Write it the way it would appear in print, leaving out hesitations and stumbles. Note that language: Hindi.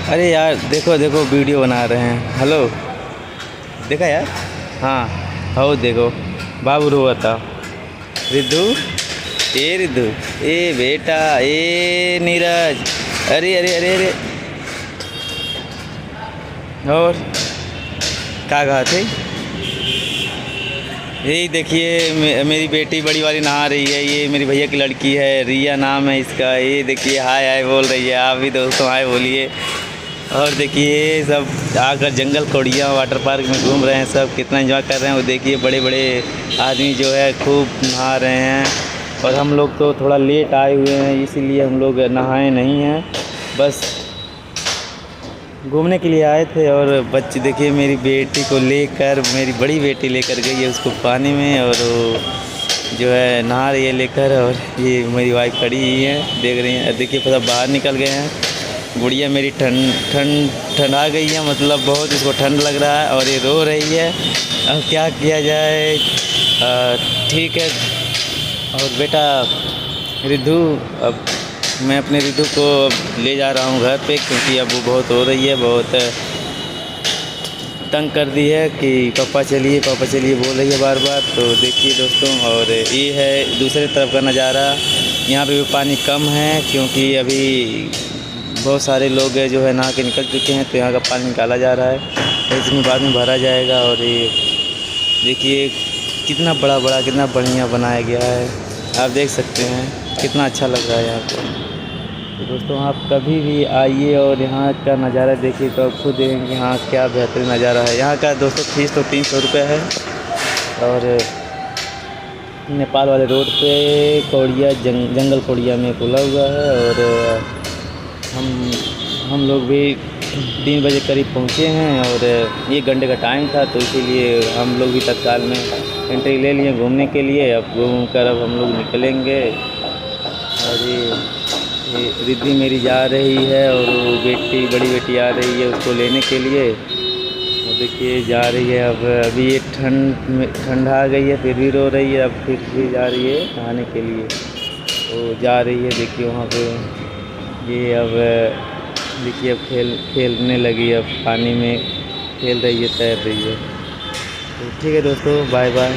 अरे यार देखो देखो वीडियो बना रहे हैं। हेलो, देखा यार? हाँ हो देखो, बाबू रोआ था। रिद्धू, ए रिद्धू, ए बेटा, ए नीरज, अरे अरे अरे अरे, और क्या कहा थे? यही देखिए मेरी बेटी बड़ी वाली नहा रही है। ये मेरी भैया की लड़की है, रिया नाम है इसका। ये देखिए हाय हाय बोल रही है। आप भी दोस्तों हाय बोलिए। और देखिए सब आकर जंगल कौड़िया वाटर पार्क में घूम रहे हैं, सब कितना एंजॉय कर रहे हैं। वो देखिए बड़े बड़े आदमी जो है खूब नहा रहे हैं। और हम लोग तो थोड़ा लेट आए हुए हैं, इसीलिए हम लोग नहाए नहीं हैं, बस घूमने के लिए आए थे। और बच्चे देखिए मेरी बेटी को लेकर, मेरी बड़ी बेटी लेकर गई है उसको पानी में, और वो जो है नहा रही है लेकर। और ये मेरी वाइफ खड़ी हुई है, देख रही हैं। देखिए सब बाहर निकल गए हैं। गुड़िया मेरी ठंडा गई है, मतलब बहुत इसको ठंड लग रहा है, और ये रो रही है। अब क्या किया जाए? ठीक है। और बेटा रिद्धू, अब मैं अपने रिद्धू को ले जा रहा हूँ घर पे, क्योंकि अब वो बहुत रो रही है, बहुत तंग कर दी है कि पापा चलिए बोल रही है बार बार। तो देखिए दोस्तों, और ये है दूसरे तरफ का नज़ारा। यहाँ पे भी पानी कम है, क्योंकि अभी बहुत सारे लोग जो है नहा के निकल चुके हैं, तो यहाँ का पानी निकाला जा रहा है, इसमें बाद में भरा जाएगा। और ये देखिए कितना बड़ा बड़ा, कितना बढ़िया बनाया गया है। आप देख सकते हैं कितना अच्छा लग रहा है यहाँ पर। तो दोस्तों आप कभी भी आइए और यहाँ का नज़ारा देखिए, तो आप खुद देखेंगे यहाँ क्या बेहतरीन नज़ारा है। यहाँ का दोस्तों फीस तो 300 रुपये है। और नेपाल वाले रोड पे कौड़िया जंगल कौड़िया में खुला हुआ है। और हम लोग भी 3 बजे करीब पहुँचे हैं, और 1 घंटे का टाइम था, तो इसीलिए हम लोग भी तत्काल में एंट्री ले लिए घूमने के लिए। अब घूम कर अब हम लोग निकलेंगे। और ये रिद्धि मेरी जा रही है, और वो बेटी, बड़ी बेटी आ रही है उसको लेने के लिए। और देखिए जा रही है। अब अभी ये ठंड आ गई है, फिर भी रो रही है। अब फिर भी जा रही है नहाने के लिए, तो जा रही है। देखिए वहाँ पे ये अब देखिए अब खेलने लगी, अब पानी में खेल रही है, तैर रही है। तो ठीक है दोस्तों, बाय बाय।